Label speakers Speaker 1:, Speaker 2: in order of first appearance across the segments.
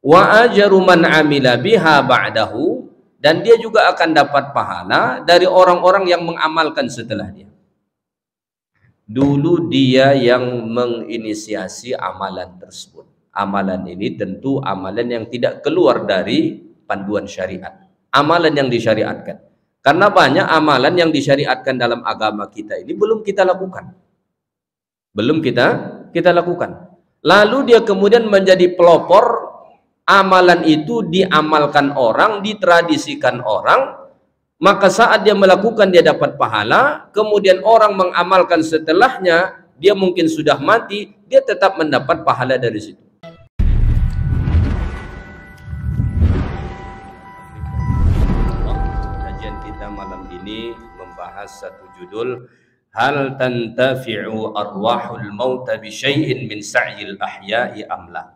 Speaker 1: wa ajru man amila biha ba'dahu, dan dia juga akan dapat pahala dari orang-orang yang mengamalkan setelah dia. Dulu dia yang menginisiasi amalan tersebut. Amalan ini tentu amalan yang tidak keluar dari panduan syariat, amalan yang disyariatkan. Karena banyak amalan yang disyariatkan dalam agama kita ini belum kita lakukan, belum kita lakukan. Lalu dia kemudian menjadi pelopor, amalan itu diamalkan orang, ditradisikan orang. Maka saat dia melakukan dia dapat pahala, kemudian orang mengamalkan setelahnya, dia mungkin sudah mati, dia tetap mendapat pahala dari situ. Kajian kita malam ini membahas satu judul, hal tantafi'u arwahul mauta bi syai'in min sa'yil ahya'i amla.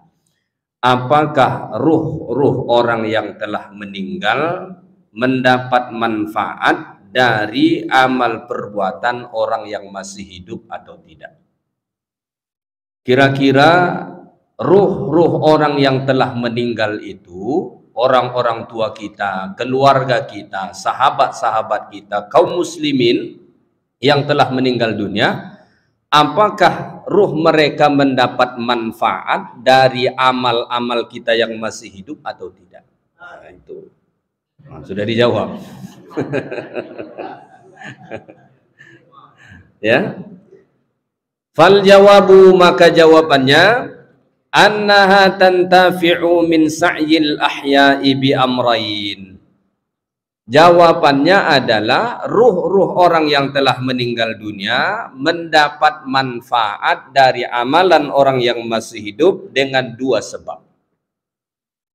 Speaker 1: Apakah ruh-ruh orang yang telah meninggal mendapat manfaat dari amal perbuatan orang yang masih hidup atau tidak? Kira-kira ruh-ruh orang yang telah meninggal itu, orang-orang tua kita, keluarga kita, sahabat-sahabat kita, kaum muslimin yang telah meninggal dunia, apakah ruh mereka mendapat manfaat dari amal-amal kita yang masih hidup atau tidak? Nah, itu sudah dijawab. Ya. Fal jawabu, maka jawabannya, annaha tantafi'u min sa'yil ahya'i bi amrayn. Jawabannya adalah ruh-ruh orang yang telah meninggal dunia mendapat manfaat dari amalan orang yang masih hidup dengan dua sebab.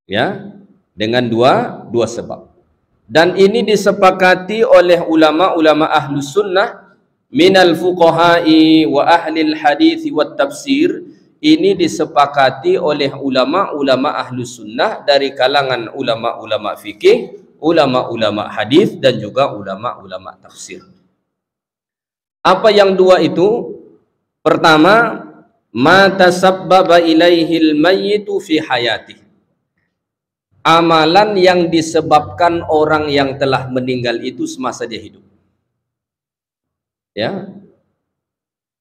Speaker 1: Ya, dengan dua sebab. Dan ini disepakati oleh ulama-ulama ahlus sunnah minal fuqaha'i wa ahlil hadithi wa tafsir. Ini disepakati oleh ulama-ulama ahlus sunnah dari kalangan ulama-ulama fikih, ulama-ulama hadis, dan juga ulama-ulama tafsir. Apa yang dua itu? Pertama, ma tasabbaba ilaihil mayyitu fi hayatih. Amalan yang disebabkan orang yang telah meninggal itu semasa dia hidup. Ya.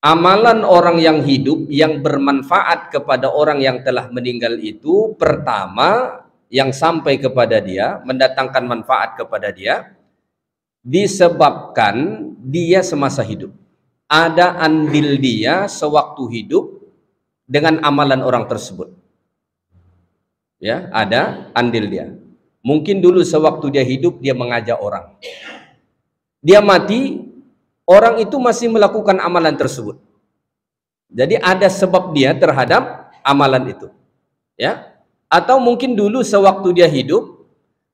Speaker 1: Amalan orang yang hidup yang bermanfaat kepada orang yang telah meninggal itu, pertama yang sampai kepada dia, mendatangkan manfaat kepada dia, disebabkan dia semasa hidup. Ada andil dia sewaktu hidup dengan amalan orang tersebut. Ya, ada andil dia. Mungkin dulu sewaktu dia hidup dia mengajak orang. Dia mati, orang itu masih melakukan amalan tersebut. Jadi ada sebab dia terhadap amalan itu. Ya. Atau mungkin dulu sewaktu dia hidup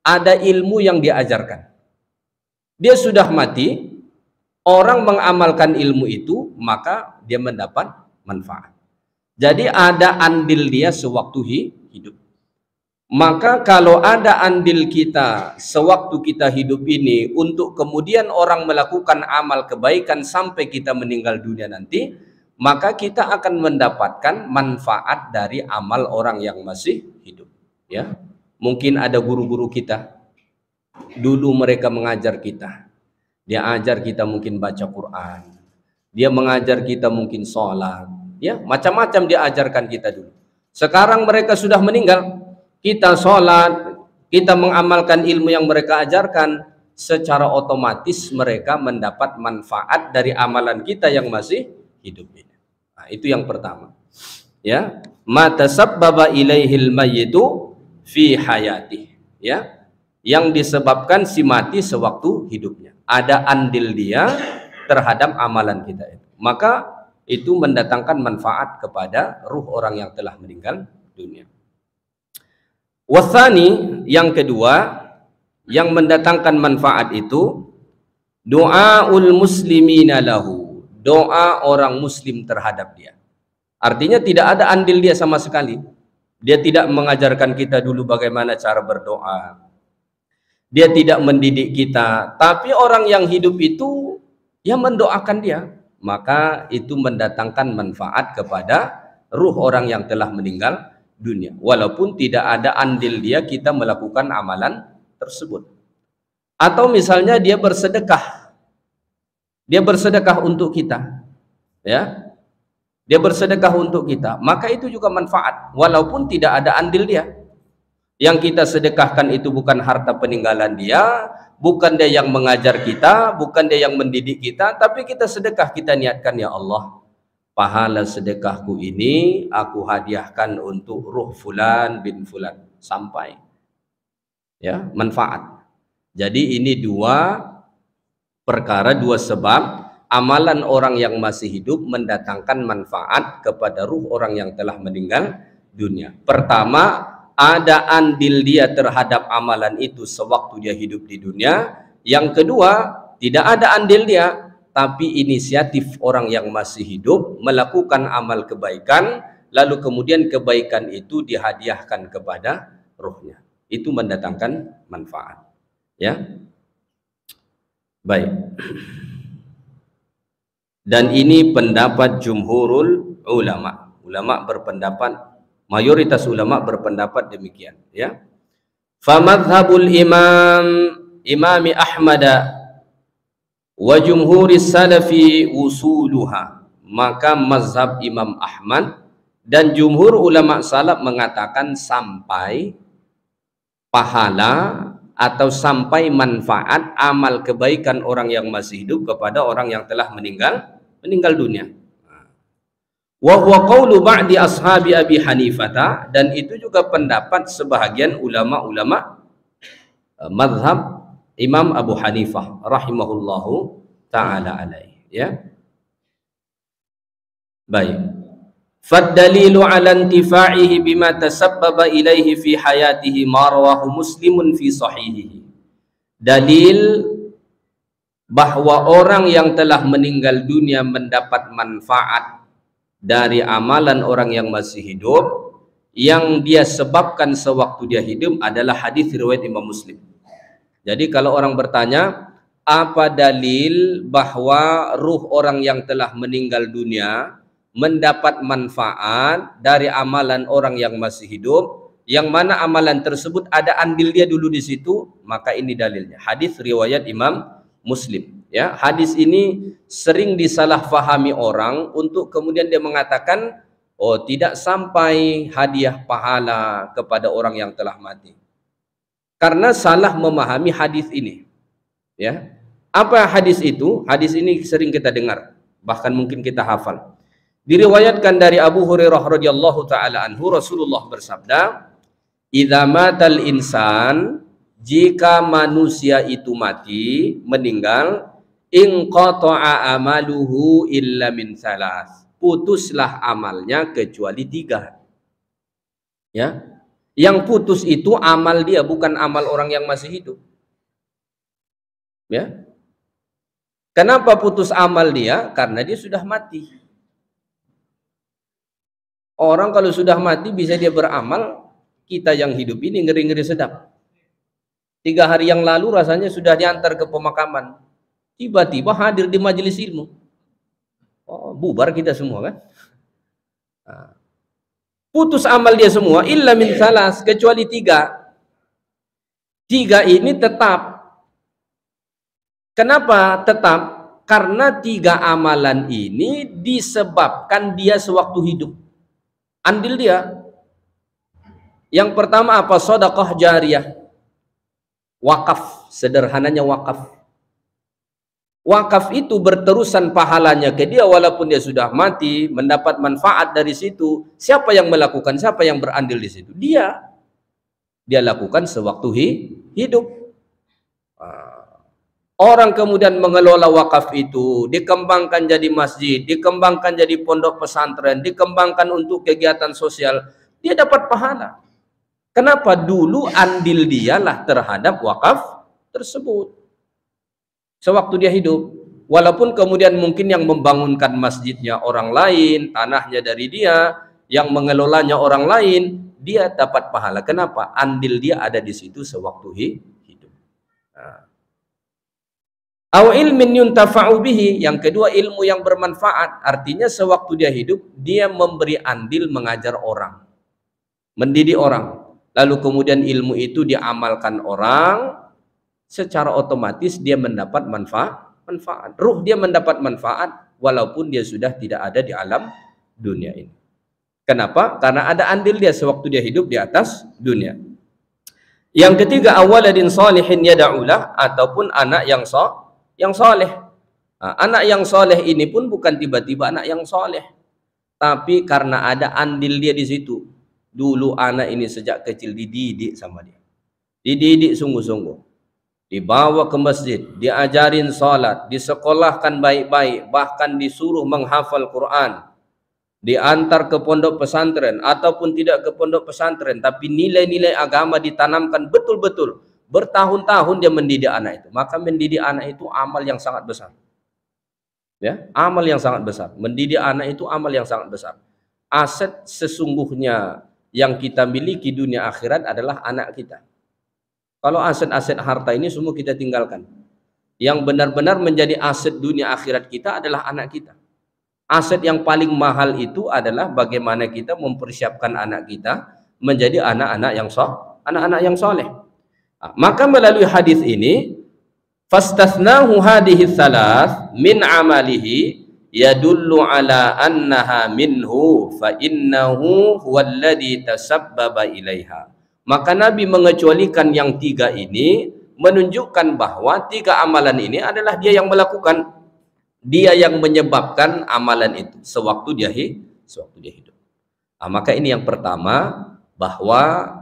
Speaker 1: ada ilmu yang dia ajarkan. Dia sudah mati, orang mengamalkan ilmu itu, maka dia mendapat manfaat. Jadi ada andil dia sewaktu hidup. Maka kalau ada andil kita sewaktu kita hidup ini untuk kemudian orang melakukan amal kebaikan sampai kita meninggal dunia nanti, maka kita akan mendapatkan manfaat dari amal orang yang masih hidup. Ya, mungkin ada guru-guru kita, dulu mereka mengajar kita, dia ajar kita mungkin baca Quran, dia mengajar kita mungkin sholat, ya macam-macam dia ajarkan kita dulu. Sekarang mereka sudah meninggal, kita sholat, kita mengamalkan ilmu yang mereka ajarkan, secara otomatis mereka mendapat manfaat dari amalan kita yang masih hidup ini. Nah, itu yang pertama. Ya, ma tasabbaba ilaihil mayyitu fi hayati. Ya, yang disebabkan si mati sewaktu hidupnya. Ada andil dia terhadap amalan kita itu. Maka itu mendatangkan manfaat kepada ruh orang yang telah meninggal dunia. Wasani, yang kedua, yang mendatangkan manfaat itu doaul muslimina lahu, doa orang muslim terhadap dia. Artinya tidak ada andil dia sama sekali. Dia tidak mengajarkan kita dulu bagaimana cara berdoa. Dia tidak mendidik kita, tapi orang yang hidup itu yang mendoakan dia, maka itu mendatangkan manfaat kepada ruh orang yang telah meninggal dunia, walaupun tidak ada andil dia kita melakukan amalan tersebut. Atau misalnya dia bersedekah untuk kita, ya, dia bersedekah untuk kita, maka itu juga manfaat walaupun tidak ada andil dia. Yang kita sedekahkan itu bukan harta peninggalan dia, bukan dia yang mengajar kita, bukan dia yang mendidik kita, tapi kita sedekah, kita niatkan, ya Allah, pahala sedekahku ini aku hadiahkan untuk ruh fulan bin fulan, sampai, ya, manfaat. Jadi ini dua perkara, dua sebab amalan orang yang masih hidup mendatangkan manfaat kepada ruh orang yang telah meninggal dunia. Pertama, ada andil dia terhadap amalan itu sewaktu dia hidup di dunia. Yang kedua, tidak ada andil dia, tapi inisiatif orang yang masih hidup melakukan amal kebaikan, lalu kemudian kebaikan itu dihadiahkan kepada ruhnya. Itu mendatangkan manfaat, ya. Baik. Dan ini pendapat jumhurul ulama. Ulama berpendapat, mayoritas ulama berpendapat demikian, ya. Famadhabul imami Ahmad wa jumhuris salafi usuluha, maka mazhab Imam Ahmad dan jumhur ulama salaf mengatakan sampai pahala atau sampai manfaat amal kebaikan orang yang masih hidup kepada orang yang telah meninggal dunia. Wa huwa qaulu ba'di ashabi Abi Hanifah, dan itu juga pendapat sebahagian ulama-ulama mazhab Imam Abu Hanifah rahimahullahu taala alaihi, ya. Baik. Fad-dalilu 'ala intifa'ihi bima tasabbaba ilaihi fi hayatihi ma rawahu Muslimun fi sahihihi. Dalil bahwa orang yang telah meninggal dunia mendapat manfaat dari amalan orang yang masih hidup yang dia sebabkan sewaktu dia hidup adalah hadis riwayat Imam Muslim. Jadi kalau orang bertanya, apa dalil bahwa ruh orang yang telah meninggal dunia mendapat manfaat dari amalan orang yang masih hidup, yang mana amalan tersebut ada andil dia dulu di situ? Maka ini dalilnya, hadis riwayat Imam Muslim, ya. Hadis ini sering disalahfahami orang untuk kemudian dia mengatakan, oh, tidak sampai hadiah pahala kepada orang yang telah mati, karena salah memahami hadis ini, ya. Apa hadis itu? Hadis ini sering kita dengar, bahkan mungkin kita hafal. Diriwayatkan dari Abu Hurairah radhiyallahu taala anhu, Rasulullah bersabda, "Idza matal insan," jika manusia itu mati, meninggal, inqata'a amaluhu illa min salas, putuslah amalnya kecuali 3. Ya. Yang putus itu amal dia, bukan amal orang yang masih hidup. Ya. Kenapa putus amal dia? Karena dia sudah mati. Orang kalau sudah mati bisa dia beramal, kita yang hidup ini ngeri-ngeri sedap. 3 hari yang lalu rasanya sudah diantar ke pemakaman, tiba-tiba hadir di majelis ilmu. Oh, bubar kita semua kan? Nah, putus amal dia semua illa min salas, kecuali 3. 3 ini tetap. Kenapa tetap? Karena 3 amalan ini disebabkan dia sewaktu hidup, andil dia. Yang pertama apa? Sedekah jariyah, wakaf, sederhananya wakaf. Wakaf itu berterusan pahalanya ke dia walaupun dia sudah mati, mendapat manfaat dari situ. Siapa yang melakukan? Siapa yang berandil di situ? Dia. Dia lakukan sewaktu hidup. Orang kemudian mengelola wakaf itu, dikembangkan jadi masjid, dikembangkan jadi pondok pesantren, dikembangkan untuk kegiatan sosial, dia dapat pahala. Kenapa? Dulu andil dialah terhadap wakaf tersebut sewaktu dia hidup. Walaupun kemudian mungkin yang membangunkan masjidnya orang lain, tanahnya dari dia, yang mengelolanya orang lain, dia dapat pahala. Kenapa? Andil dia ada di situ sewaktu hidup. Nah. Aw ilmin yuntafa'u bihi, yang kedua ilmu yang bermanfaat, artinya sewaktu dia hidup dia memberi andil mengajar orang. mendidik orang, lalu kemudian ilmu itu diamalkan orang, secara otomatis dia mendapat manfaat. Ruh dia mendapat manfaat walaupun dia sudah tidak ada di alam dunia ini. Kenapa? Karena ada andil dia sewaktu dia hidup di atas dunia. Yang ketiga, awaladin salihin yad'ulah, ataupun anak yang saleh. Nah, anak yang saleh ini pun bukan tiba-tiba anak yang saleh, tapi karena ada andil dia di situ. Dulu anak ini sejak kecil dididik sama dia, dididik sungguh-sungguh, dibawa ke masjid, diajarin salat, disekolahkan baik-baik, bahkan disuruh menghafal Quran, diantar ke pondok pesantren ataupun tidak ke pondok pesantren, tapi nilai-nilai agama ditanamkan betul-betul. Bertahun-tahun dia mendidik anak itu. Maka mendidik anak itu amal yang sangat besar. Ya, amal yang sangat besar. Mendidik anak itu amal yang sangat besar. Aset sesungguhnya yang kita miliki dunia akhirat adalah anak kita. Kalau aset-aset harta ini semua kita tinggalkan. Yang benar-benar menjadi aset dunia akhirat kita adalah anak kita. Aset yang paling mahal itu adalah bagaimana kita mempersiapkan anak kita menjadi anak-anak yang saleh. Maka melalui hadis ini, fastathnahu hadhihi thalath min amalihi yadullu ala annaha minhu fa innahu huwallazi tasabbaba ilaiha. Maka Nabi mengecualikan yang tiga ini, menunjukkan bahwa tiga amalan ini adalah dia yang melakukan, dia yang menyebabkan amalan itu sewaktu dia hidup. Maka ini yang pertama, bahwa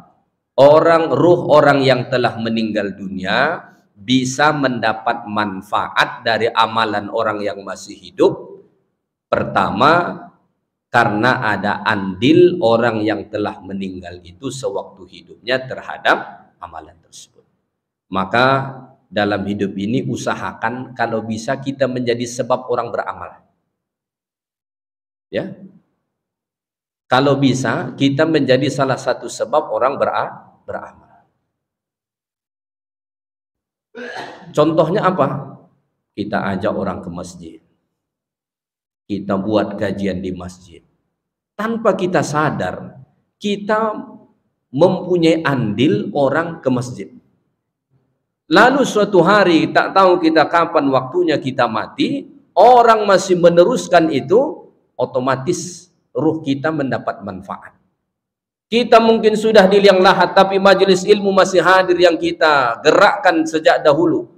Speaker 1: ruh orang yang telah meninggal dunia bisa mendapat manfaat dari amalan orang yang masih hidup. Pertama, karena ada andil orang yang telah meninggal itu sewaktu hidupnya terhadap amalan tersebut. Maka dalam hidup ini usahakan kalau bisa kita menjadi sebab orang beramal. Ya. Kalau bisa kita menjadi salah satu sebab orang beramal. Contohnya apa? Kita ajak orang ke masjid. Kita buat kajian di masjid. Tanpa kita sadar, kita mempunyai andil orang ke masjid. Lalu suatu hari, tak tahu kita kapan waktunya kita mati, orang masih meneruskan itu, otomatis ruh kita mendapat manfaat. Kita mungkin sudah di liang lahat, tapi majelis ilmu masih hadir yang kita gerakkan sejak dahulu.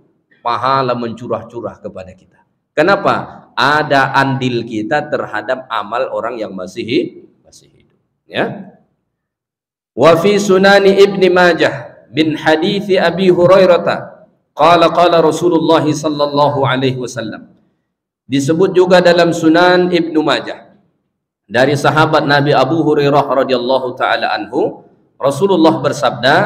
Speaker 1: Pahala mencurah-curah kepada kita. Kenapa? Ada andil kita terhadap amal orang yang masih hidup. Ya. Wa fi sunani Ibni Majah min hadithi Abi Hurairah qala Rasulullah sallallahu alaihi wasallam. Disebut juga dalam Sunan Ibnu Majah dari sahabat Nabi Abu Hurairah radhiyallahu taala anhu, Rasulullah bersabda,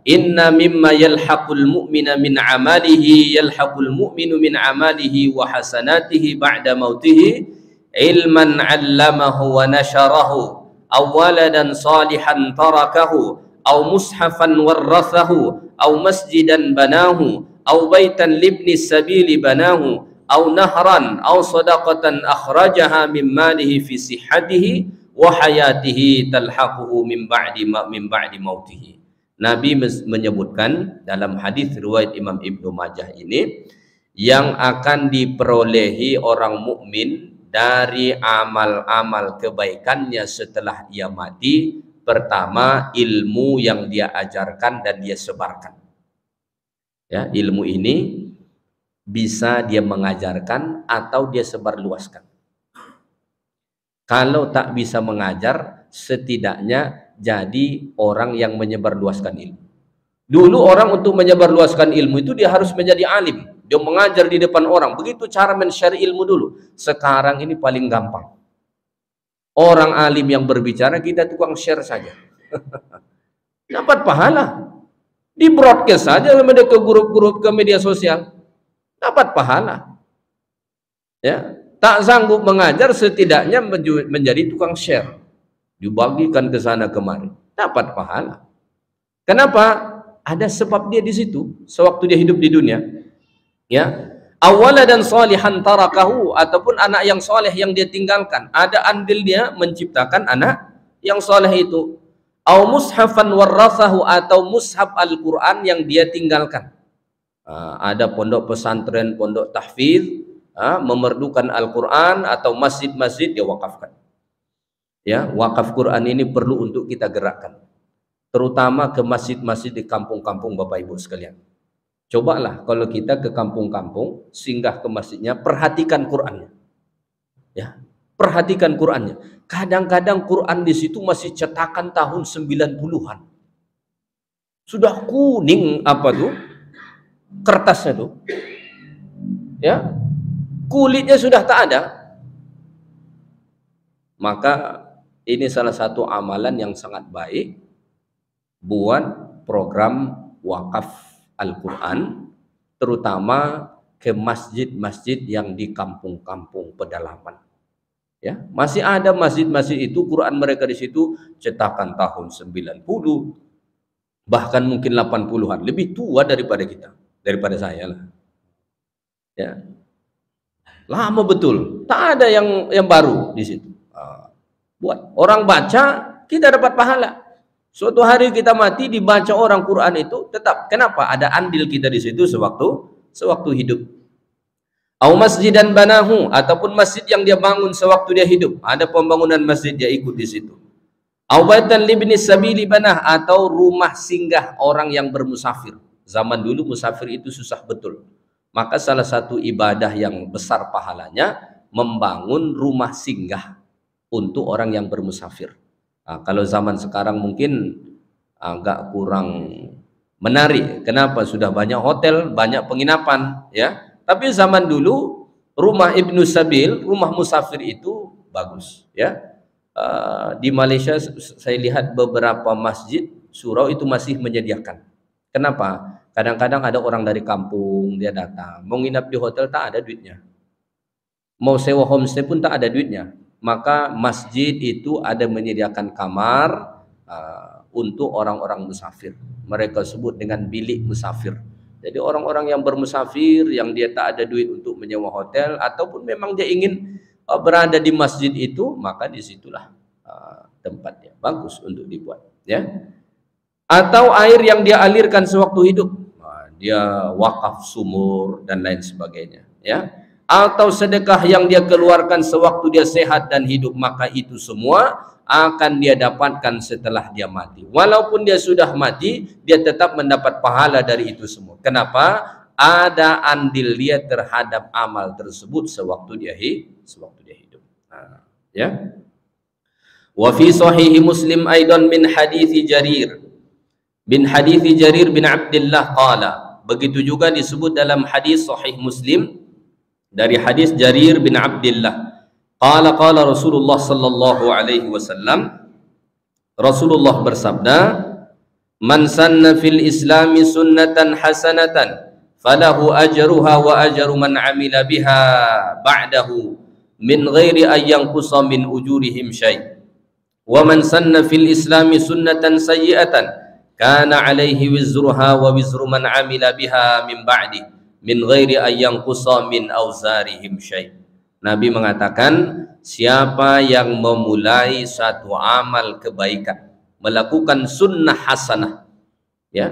Speaker 1: inna mimma yalhaqul mu'mina min amalihi yalhaqul mu'minu min amalihi wa hasanatihi ba'da mautihi ilman 'allamahu wa nasharahu aw waladan salihan tarakahu aw mushafan warathahu aw masjidan banahu aw baitan libni sabili banahu aw nahran aw sadaqatan akhrajaha min malihi fi sihhatihi wa hayatihi talhaquhu min ba'di mautihi. Nabi menyebutkan dalam hadis riwayat Imam Ibnu Majah ini, yang akan diperolehi orang mukmin dari amal-amal kebaikannya setelah ia mati, pertama ilmu yang dia ajarkan dan dia sebarkan. Ya, ilmu ini bisa dia mengajarkan atau dia sebarluaskan. Kalau tak bisa mengajar, setidaknya jadi orang yang menyebarluaskan ilmu. Dulu orang untuk menyebarluaskan ilmu itu dia harus menjadi alim. Dia mengajar di depan orang. Begitu cara men-share ilmu dulu. Sekarang ini paling gampang. Orang alim yang berbicara, kita tukang share saja. Dapat pahala. Di broadcast saja ke grup-grup, ke media sosial. Dapat pahala. Ya, tak sanggup mengajar, setidaknya menjadi tukang share. Dibagikan ke sana kemari, dapat pahala. Kenapa? Ada sebab dia di situ sewaktu dia hidup di dunia. Ya, awala dan salihan tarakahu, ataupun anak yang soleh yang dia tinggalkan, ada andil dia menciptakan anak yang soleh itu. Au mushafan warathahu, atau mushaf Al-Quran yang dia tinggalkan. Ada pondok pesantren, pondok tahfidz, memerlukan Al-Quran atau masjid-masjid dia wakafkan. Ya, wakaf Quran ini perlu untuk kita gerakkan, terutama ke masjid-masjid di kampung-kampung Bapak Ibu sekalian. Cobalah kalau kita ke kampung-kampung, singgah ke masjidnya, perhatikan Qurannya. Ya, perhatikan Qurannya. Kadang-kadang Quran di situ masih cetakan tahun 90-an. Sudah kuning apa tuh? Kertasnya tuh. Ya. Kulitnya sudah tak ada. Maka ini salah satu amalan yang sangat baik buat program wakaf Al-Quran, terutama ke masjid-masjid yang di kampung-kampung pedalaman. Ya, masih ada masjid-masjid itu Quran mereka di situ cetakan tahun 90, bahkan mungkin 80-an, lebih tua daripada kita, daripada saya lah. Ya. Lama betul, tak ada yang baru di situ. Buat orang baca, kita dapat pahala. Suatu hari kita mati dibaca orang Quran itu tetap. Kenapa? Ada andil kita di situ sewaktu hidup. Au masjidan banahu, ataupun masjid yang dia bangun sewaktu dia hidup. Ada pembangunan masjid, dia ikut di situ. Au baitan libni sabili banah, atau rumah singgah orang yang bermusafir. Zaman dulu musafir itu susah betul. Maka salah satu ibadah yang besar pahalanya membangun rumah singgah untuk orang yang bermusafir. Kalau zaman sekarang mungkin agak kurang menarik. Kenapa? Sudah banyak hotel, banyak penginapan, ya. Tapi zaman dulu rumah Ibnu Sabil, rumah musafir itu bagus, ya. Di Malaysia saya lihat beberapa masjid surau itu masih menyediakan. Kenapa? Kadang-kadang ada orang dari kampung dia datang, mau nginap di hotel tak ada duitnya. Mau sewa homestay pun tak ada duitnya. Maka masjid itu ada menyediakan kamar untuk orang-orang musafir. Mereka sebut dengan bilik musafir. Jadi orang-orang yang bermusafir, yang dia tak ada duit untuk menyewa hotel, ataupun memang dia ingin berada di masjid itu, maka disitulah tempatnya. Bagus untuk dibuat, ya. Atau air yang dia alirkan sewaktu hidup, dia wakaf sumur dan lain sebagainya, ya. Atau sedekah yang dia keluarkan sewaktu dia sehat dan hidup, maka itu semua akan dia dapatkan setelah dia mati. Walaupun dia sudah mati, dia tetap mendapat pahala dari itu semua. Kenapa? Ada andil dia terhadap amal tersebut sewaktu dia hidup. Ya. Wa fi sahih Muslim aidan min hadits Jarir bin Abdullah qala. Begitu juga disebut dalam hadis sahih Muslim dari hadis Jarir bin Abdullah. Qala Rasulullah sallallahu alaihi wasallam, Rasulullah bersabda, man sanna fil islami sunnatan hasanatan falahu ajruha wa ajru man amila biha ba'dahu min ghairi an yanqusa min ujurihim syai'. Wa man sanna fil islami sunnatan sayyi'atan kana alaihi wizruha wa wizru man amila biha min ba'di min ghairi an yanqusa min auzarihim syai'. Nabi mengatakan, siapa yang memulai satu amal kebaikan, melakukan sunnah hasanah, ya,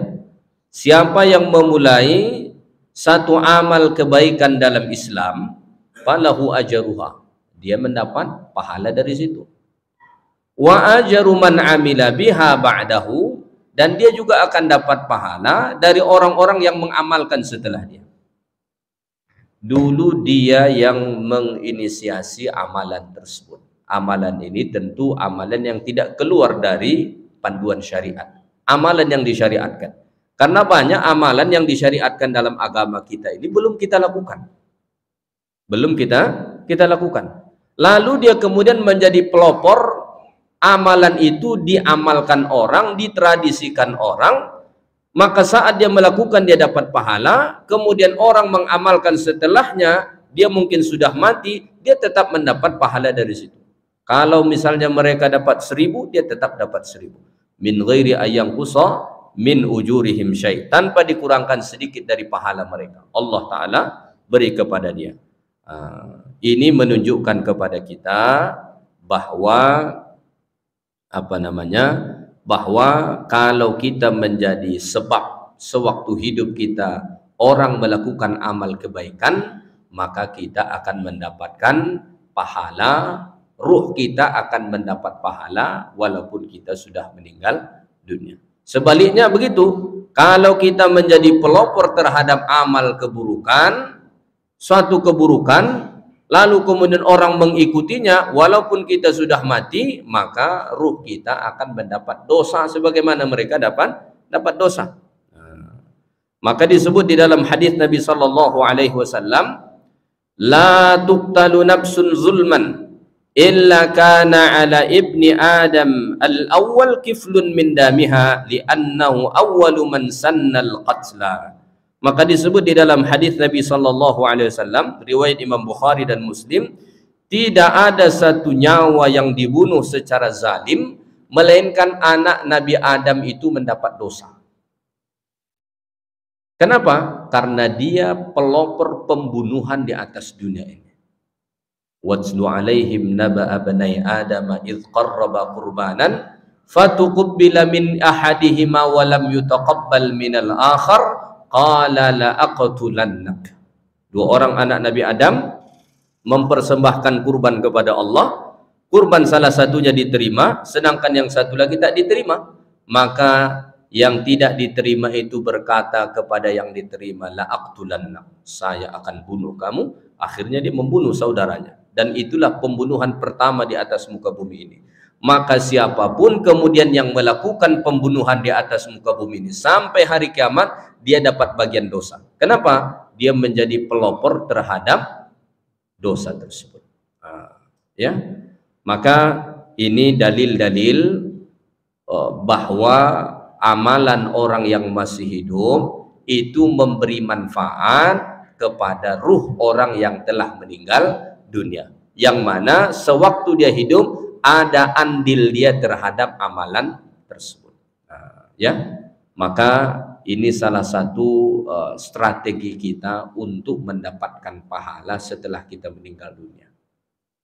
Speaker 1: siapa yang memulai satu amal kebaikan dalam Islam, falahu ajruha, dia mendapat pahala dari situ. Wa ajru man amila biha ba'dahu, dan dia juga akan dapat pahala dari orang-orang yang mengamalkan setelah dia. Dulu dia yang menginisiasi amalan tersebut. Amalan ini tentu amalan yang tidak keluar dari panduan syariat, amalan yang disyariatkan. Karena banyak amalan yang disyariatkan dalam agama kita ini belum kita lakukan, lalu dia kemudian menjadi pelopor. Amalan itu diamalkan orang, ditradisikan orang, maka saat dia melakukan dia dapat pahala, kemudian orang mengamalkan setelahnya, dia mungkin sudah mati, dia tetap mendapat pahala dari situ. Kalau misalnya mereka dapat 1000, dia tetap dapat 1000. Min ghairi ayang kusa min ujurihim syai', tanpa dikurangkan sedikit dari pahala mereka. Allah Ta'ala beri kepada dia. Ini menunjukkan kepada kita bahwa bahwa kalau kita menjadi sebab sewaktu hidup kita orang melakukan amal kebaikan, maka kita akan mendapatkan pahala, ruh kita akan mendapat pahala walaupun kita sudah meninggal dunia. Sebaliknya begitu, kalau kita menjadi pelopor terhadap amal keburukan, suatu keburukan, lalu kemudian orang mengikutinya, walaupun kita sudah mati, maka ruh kita akan mendapat dosa sebagaimana mereka dapat dosa. Maka disebut di dalam hadis Nabi sallallahu alaihi wasallam, la tuqtalu nafsun zulman illa kana ala ibni adam al-awwal kiflun min damiha li'annahu awwalu man sannal qatla. Maka disebut di dalam hadis Nabi sallallahu alaihi wasallam riwayat Imam Bukhari dan Muslim, tidak ada satu nyawa yang dibunuh secara zalim melainkan anak Nabi Adam itu mendapat dosa. Kenapa? Karena dia pelopor pembunuhan di atas dunia ini. Watslu alaihim naba'a bani Adam idh qarraba qurbanan fatuqabbala min ahadihima wa lam yutaqabbal minal akhar qala la aqtulannak. Dua orang anak Nabi Adam mempersembahkan kurban kepada Allah. Kurban salah satunya diterima, sedangkan yang satu lagi tak diterima. Maka yang tidak diterima itu berkata kepada yang diterima, la aqtulannak, saya akan bunuh kamu. Akhirnya dia membunuh saudaranya, dan itulah pembunuhan pertama di atas muka bumi ini. Maka siapapun kemudian yang melakukan pembunuhan di atas muka bumi ini sampai hari kiamat, dia dapat bagian dosa. Kenapa? Dia menjadi pelopor terhadap dosa tersebut. Ya, maka ini dalil-dalil bahwa amalan orang yang masih hidup itu memberi manfaat kepada ruh orang yang telah meninggal dunia, yang mana sewaktu dia hidup ada andil dia terhadap amalan tersebut. Ya, maka ini salah satu strategi kita untuk mendapatkan pahala setelah kita meninggal dunia.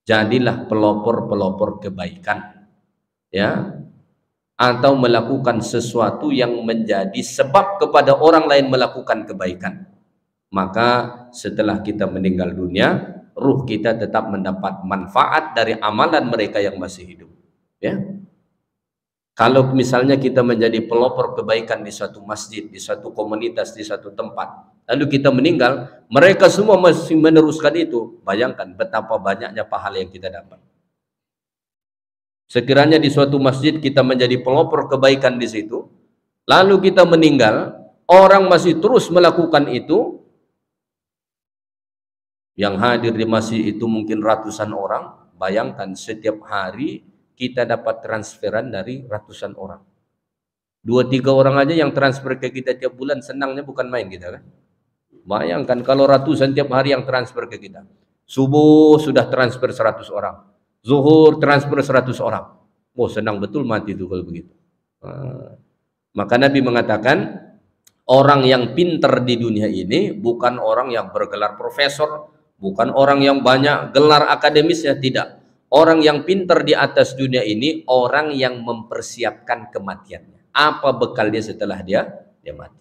Speaker 1: Jadilah pelopor-pelopor kebaikan, ya, atau melakukan sesuatu yang menjadi sebab kepada orang lain melakukan kebaikan. Maka setelah kita meninggal dunia, ruh kita tetap mendapat manfaat dari amalan mereka yang masih hidup. Ya, kalau misalnya kita menjadi pelopor kebaikan di suatu masjid, di suatu komunitas, di suatu tempat, lalu kita meninggal, mereka semua masih meneruskan itu. Bayangkan betapa banyaknya pahala yang kita dapat. Sekiranya di suatu masjid kita menjadi pelopor kebaikan di situ, lalu kita meninggal, orang masih terus melakukan itu, yang hadir di masjid itu mungkin ratusan orang. Bayangkan setiap hari kita dapat transferan dari ratusan orang. 2-3 orang aja yang transfer ke kita tiap bulan, senangnya bukan main kita kan. Bayangkan kalau ratusan tiap hari yang transfer ke kita. Subuh sudah transfer 100 orang, zuhur transfer 100 orang. Oh, senang betul mati itu kalau begitu. Maka Nabi mengatakan, orang yang pintar di dunia ini bukan orang yang bergelar profesor, bukan orang yang banyak gelar akademisnya, tidak. Orang yang pintar di atas dunia ini orang yang mempersiapkan kematiannya. Apa bekal dia setelah dia mati,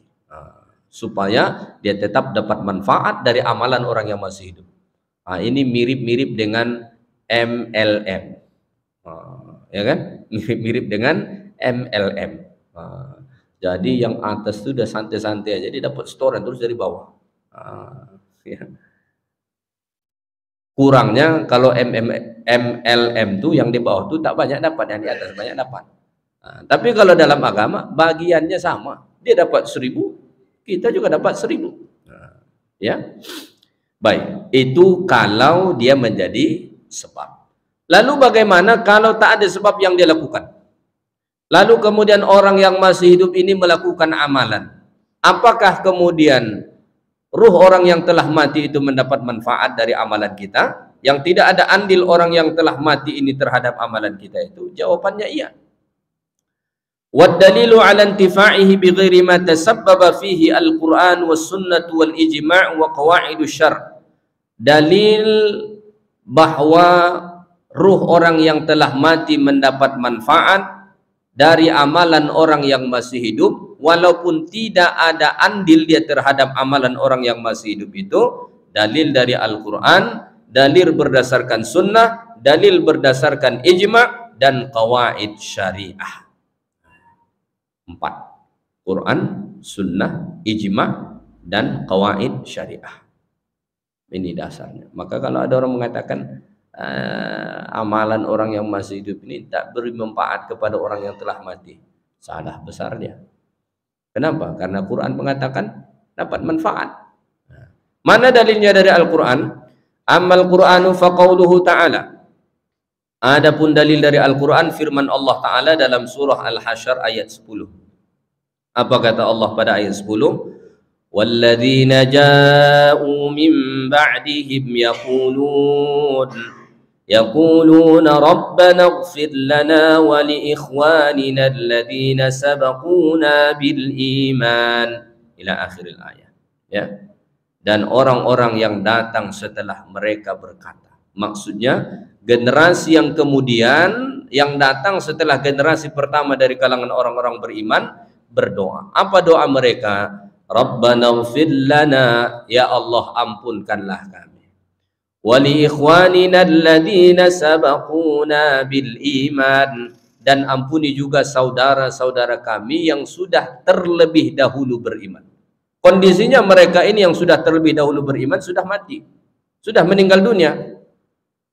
Speaker 1: supaya dia tetap dapat manfaat dari amalan orang yang masih hidup. Ini mirip-mirip dengan MLM, ya kan? Mirip-mirip dengan MLM. Jadi yang atas itu udah santai-santai aja, dia dapat setoran terus dari bawah. Ya. Kurangnya kalau MLM itu yang di bawah itu tak banyak dapat, yang di atas banyak dapat. Tapi kalau dalam agama bagiannya sama, dia dapat 1000, kita juga dapat 1000. Ya, baik, itu kalau dia menjadi sebab. Lalu bagaimana kalau tak ada sebab yang dia lakukan? Lalu kemudian orang yang masih hidup ini melakukan amalan. Apakah kemudian ruh orang yang telah mati itu mendapat manfaat dari amalan kita? Yang tidak ada andil orang yang telah mati ini terhadap amalan kita itu? Jawabannya iya. Waddalilu ala intifa'ihi bighairi ma tasabbaba fihi al-Qur'an was sunnah wal ijma' wa qawaidu syar'. Dalil bahwa ruh orang yang telah mati mendapat manfaat dari amalan orang yang masih hidup, walaupun tidak ada andil dia terhadap amalan orang yang masih hidup itu. Dalil dari Al-Quran, dalil berdasarkan sunnah, dalil berdasarkan ijma' dan qawaid syariah. 4. Quran, sunnah, ijma' dan qawaid syariah. Ini dasarnya. Maka kalau ada orang mengatakan amalan orang yang masih hidup ini tak beri manfaat kepada orang yang telah mati, salah besar dia. Kenapa? Karena Quran mengatakan dapat manfaat. Mana dalilnya dari Al-Quran? Amal Quranu faqauluhu ta'ala. Adapun dalil dari Al-Quran, firman Allah Ta'ala dalam surah Al-Hasyr ayat 10. Apa kata Allah pada ayat 10? وَالَّذِينَ جَاءُوا مِنْ بَعْدِهِمْ يَقُولُونَ رَبَّنَا اغْفِرْ لَنَا وَلِإِخْوَانِنَا الَّذِينَ سَبَقُونَا بِالْإِيمَانِ ila akhiril ayat. Ya. Dan orang-orang yang datang setelah mereka berkata, maksudnya generasi yang kemudian yang datang setelah generasi pertama dari kalangan orang-orang beriman berdoa. Apa doa mereka? Rabbana ighfir lana, ya Allah ampunkanlah kami. Wa li ikhwanina alladhina sabaquna bil iman, dan ampuni juga saudara-saudara kami yang sudah terlebih dahulu beriman. Kondisinya mereka ini yang sudah terlebih dahulu beriman sudah mati, sudah meninggal dunia.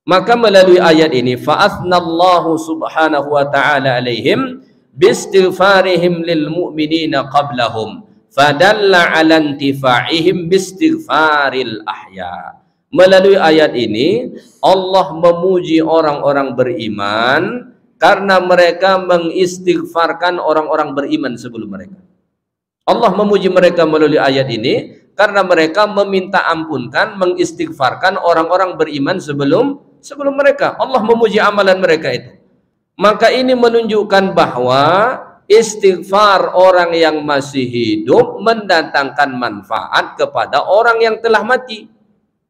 Speaker 1: Maka melalui ayat ini fa'athnallahu subhanahu wa ta'ala alaihim bistighfarihim lil mu'minina qablahum fadalla ala intifa'ihim bistighfaril ahya. Melalui ayat ini Allah memuji orang-orang beriman karena mereka mengistighfarkan orang-orang beriman sebelum mereka. Allah memuji mereka melalui ayat ini karena mereka meminta ampunkan, mengistighfarkan orang-orang beriman sebelum mereka. Allah memuji amalan mereka itu. Maka ini menunjukkan bahwa istighfar orang yang masih hidup mendatangkan manfaat kepada orang yang telah mati,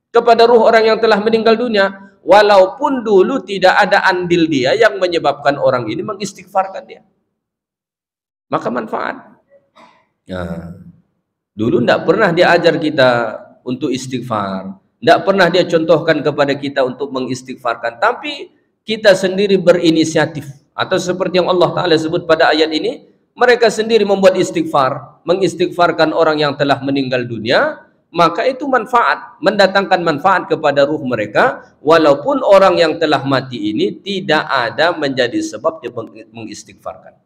Speaker 1: kepada ruh orang yang telah meninggal dunia, walaupun dulu tidak ada andil dia yang menyebabkan orang ini mengistighfarkan dia. Maka manfaat. Ya. Dulu tidak pernah dia ajar kita untuk istighfar, tidak pernah dia contohkan kepada kita untuk mengistighfarkan, tapi kita sendiri berinisiatif. Atau seperti yang Allah Ta'ala sebut pada ayat ini, mereka sendiri membuat istighfar, mengistighfarkan orang yang telah meninggal dunia, maka itu manfaat, mendatangkan manfaat kepada ruh mereka, walaupun orang yang telah mati ini tidak ada menjadi sebab dia mengistighfarkan.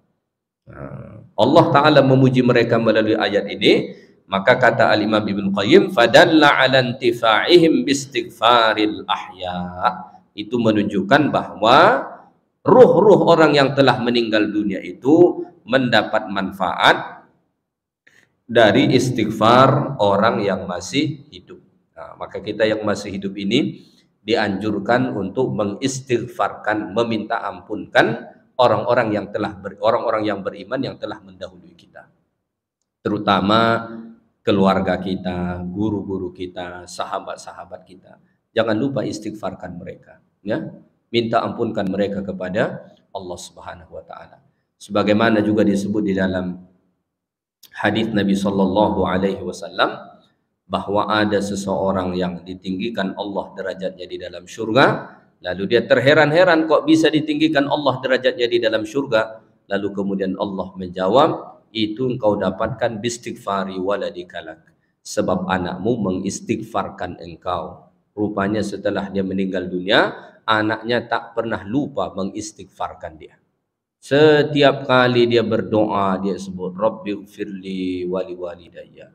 Speaker 1: Allah Ta'ala memuji mereka melalui ayat ini. Maka kata Al-Imam Ibn Qayyim, fadalla ala intifa'ihim bistighfaril ahya. Itu menunjukkan bahwa ruh-ruh orang yang telah meninggal dunia itu mendapat manfaat dari istighfar orang yang masih hidup. Nah, maka kita yang masih hidup ini dianjurkan untuk mengistighfarkan, meminta ampunkan orang-orang yang beriman yang telah mendahului kita. Terutama keluarga kita, guru-guru kita, sahabat-sahabat kita. Jangan lupa istighfarkan mereka, ya. Minta ampunkan mereka kepada Allah Subhanahu wa taala. Sebagaimana juga disebut di dalam hadis Nabi sallallahu alaihi wasallam bahwa ada seseorang yang ditinggikan Allah derajatnya di dalam syurga, lalu dia terheran-heran kok bisa ditinggikan Allah derajatnya di dalam syurga. Lalu kemudian Allah menjawab, itu engkau dapatkan bistighfari waladikalak, sebab anakmu mengistighfarkan engkau. Rupanya setelah dia meninggal dunia, anaknya tak pernah lupa mengistighfarkan dia. Setiap kali dia berdoa, dia sebut Rabbighfirli wali walidayya,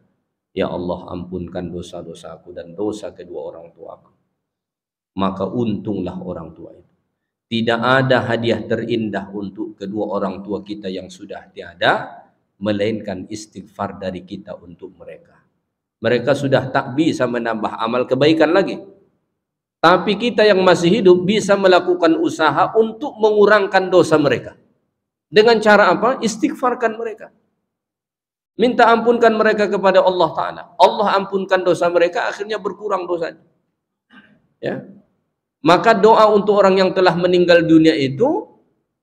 Speaker 1: ya Allah ampunkan dosa-dosaku dan dosa kedua orang tuaku. Maka untunglah orang tua itu. Tidak ada hadiah terindah untuk kedua orang tua kita yang sudah tiada melainkan istighfar dari kita untuk mereka. Mereka sudah tak bisa menambah amal kebaikan lagi, tapi kita yang masih hidup bisa melakukan usaha untuk mengurangkan dosa mereka. Dengan cara apa? Istighfarkan mereka, minta ampunkan mereka kepada Allah Ta'ala. Allah ampunkan dosa mereka, akhirnya berkurang dosanya, ya. Maka doa untuk orang yang telah meninggal dunia itu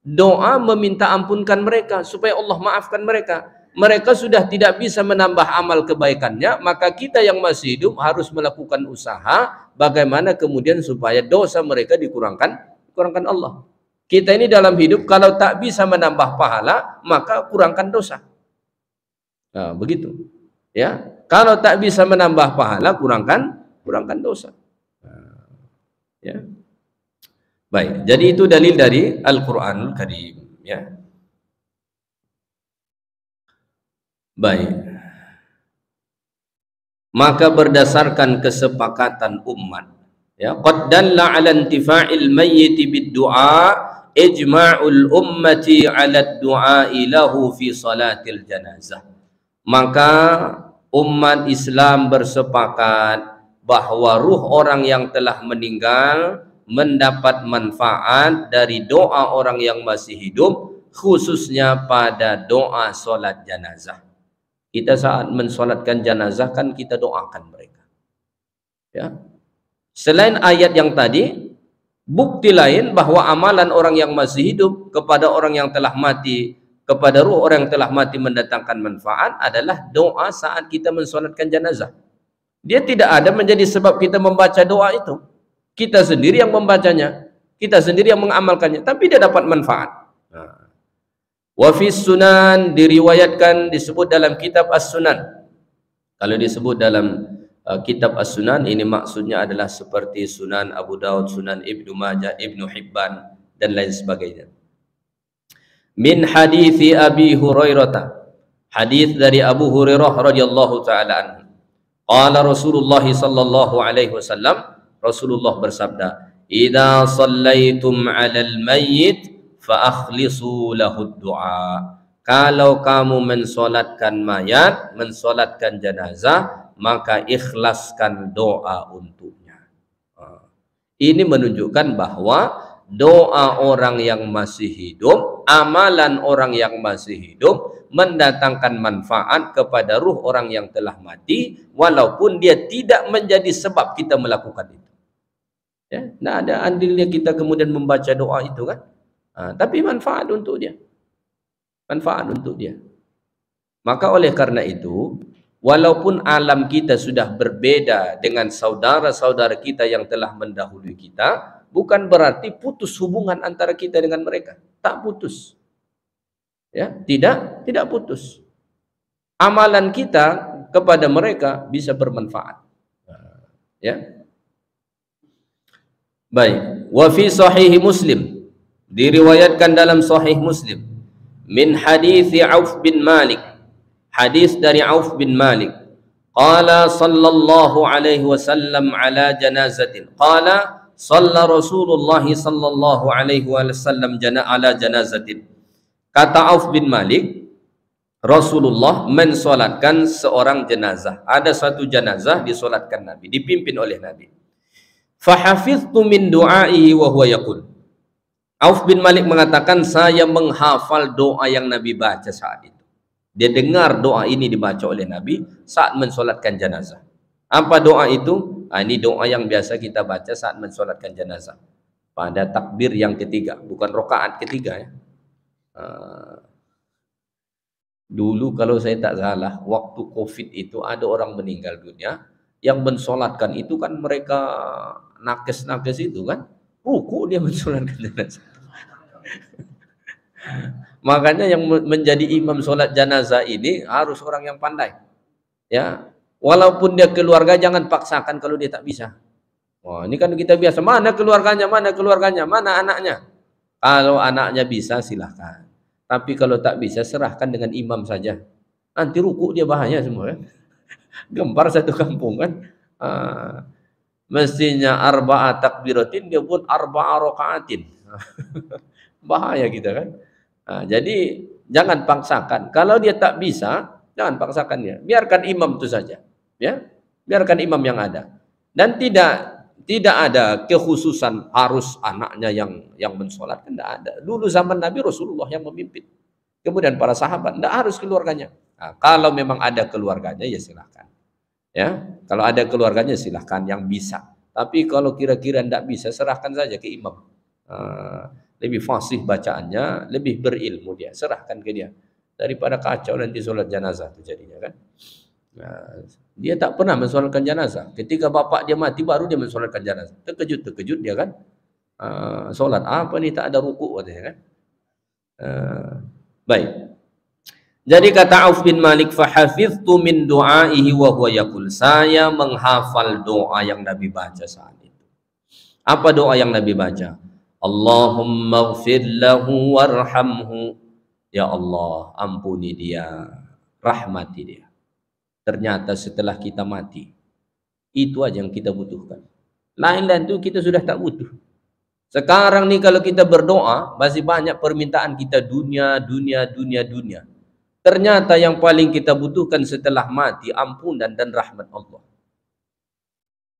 Speaker 1: doa meminta ampunkan mereka supaya Allah maafkan mereka. Mereka sudah tidak bisa menambah amal kebaikannya, maka kita yang masih hidup harus melakukan usaha bagaimana kemudian supaya dosa mereka dikurangkan Allah. Kita ini dalam hidup kalau tak bisa menambah pahala, maka kurangkan dosa. Nah, begitu. Ya, kalau tak bisa menambah pahala, kurangkan dosa. Nah, ya. Baik, jadi itu dalil dari Al-Qur'anul Karim, ya. Baik. Maka berdasarkan kesepakatan umat, ya, qad dalla 'ala intifa'il mayyit bid-du'a ijma'ul ummati 'ala ad-du'a lahu fi salatil janazah. Maka umat Islam bersepakat bahwa ruh orang yang telah meninggal mendapat manfaat dari doa orang yang masih hidup, khususnya pada doa solat janazah. Kita saat mensolatkan jenazah kan kita doakan mereka. Ya. Selain ayat yang tadi, bukti lain bahwa amalan orang yang masih hidup kepada orang yang telah mati, kepada ruh orang yang telah mati mendatangkan manfaat adalah doa saat kita mensolatkan jenazah. Dia tidak ada menjadi sebab kita membaca doa itu. Kita sendiri yang membacanya, kita sendiri yang mengamalkannya, tapi dia dapat manfaat. Wa fi sunan, diriwayatkan, disebut dalam kitab As-Sunan. Kalau disebut dalam kitab As-Sunan, ini maksudnya adalah seperti Sunan Abu Daud, Sunan Ibnu Majah, Ibnu Hibban dan lain sebagainya. Min hadithi Abi Hurairah, hadis dari Abu Hurairah radhiyallahu taala anhu. Qala Rasulullah sallallahu alaihi wasallam, Rasulullah bersabda, "Idza shallaitum 'alal mayyit fa akhlisu lahu du'a." Kalau kamu mensolatkan mayat, mensolatkan jenazah, maka ikhlaskan doa untuknya. Ini menunjukkan bahwa doa orang yang masih hidup, amalan orang yang masih hidup mendatangkan manfaat kepada ruh orang yang telah mati, walaupun dia tidak menjadi sebab kita melakukan itu. Ya, tidak ada andilnya kita kemudian membaca doa itu kan. Tapi manfaat untuk dia. Manfaat untuk dia. Maka oleh karena itu, walaupun alam kita sudah berbeda dengan saudara-saudara kita yang telah mendahului kita, bukan berarti putus hubungan antara kita dengan mereka. Tak putus. Ya, tidak putus. Amalan kita kepada mereka bisa bermanfaat. Ya. Baik, wa fi sahih Muslim, diriwayatkan dalam sahih Muslim, min hadis Auf bin Malik, hadis dari Auf bin Malik, qala sallallahu alaihi wasallam ala janazatin, qala shalla Rasulullah sallallahu alaihi wasallam ala janazatin. Kata Auf bin Malik, Rasulullah mensolatkan seorang jenazah. Ada satu jenazah disolatkan Nabi, dipimpin oleh Nabi. Fahafiztu min du'aihi wa huwa yaqul. Auf bin Malik mengatakan, saya menghafal doa yang Nabi baca saat itu. Dia dengar doa ini dibaca oleh Nabi saat mensolatkan jenazah. Apa doa itu? Ini doa yang biasa kita baca saat mensolatkan jenazah. Pada takbir yang ketiga, bukan rokaat ketiga ya. Dulu kalau saya tak salah, waktu COVID itu ada orang meninggal dunia, yang mensolatkan itu kan mereka nakes-nakes itu kan, ruku dia mensolatkan jenazah. Makanya yang menjadi imam solat jenazah ini harus orang yang pandai. Ya, walaupun dia keluarga jangan paksakan kalau dia tak bisa. Wah, ini kan kita biasa, mana keluarganya, mana anaknya. Kalau anaknya bisa silahkan. Tapi kalau tak bisa serahkan dengan imam saja. Nanti ruku dia bahaya semua kan. Gempar satu kampung kan. Mestinya arba'a takbiratin, dia buat arba'a rakaatin. Bahaya kita kan. Jadi jangan paksakan. Kalau dia tak bisa, jangan paksakan dia. Biarkan imam itu saja. Ya, biarkan imam yang ada. Dan tidak ada kekhususan harus anaknya yang mensolatkan, tidak ada. Dulu zaman Nabi Rasulullah yang memimpin. Kemudian para sahabat, tidak harus keluarganya. Kalau memang ada keluarganya ya silahkan. Ya, kalau ada keluarganya silahkan yang bisa. Tapi kalau kira-kira tidak bisa, serahkan saja ke imam. lebih fasih bacaannya, lebih berilmu dia, serahkan ke dia. Daripada kacau nanti solat jenazah itu jadinya kan. Nah, dia tak pernah mensolatkan jenazah. Ketika bapak dia mati baru dia mensolatkan jenazah. Terkejut dia kan. Solat apa nih tak ada rukuk katanya kan. Baik. Jadi kata Auf bin Malik, fahafiztu min du'aihi wa huwa yaqul, saya menghafal doa yang Nabi baca saat itu. Apa doa yang Nabi baca? Allahumma ighfir lahu warhamhu. Ya Allah, ampuni dia, rahmati dia. Ternyata setelah kita mati, itu aja yang kita butuhkan. Lain-lain itu kita sudah tak butuh. Sekarang nih kalau kita berdoa, masih banyak permintaan kita dunia. Ternyata yang paling kita butuhkan setelah mati, ampunan dan rahmat Allah.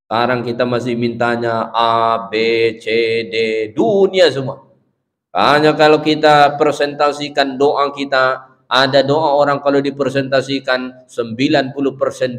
Speaker 1: Sekarang kita masih mintanya A, B, C, D, dunia semua. Hanya kalau kita presentasikan doa kita, ada doa orang kalau dipresentasikan 90%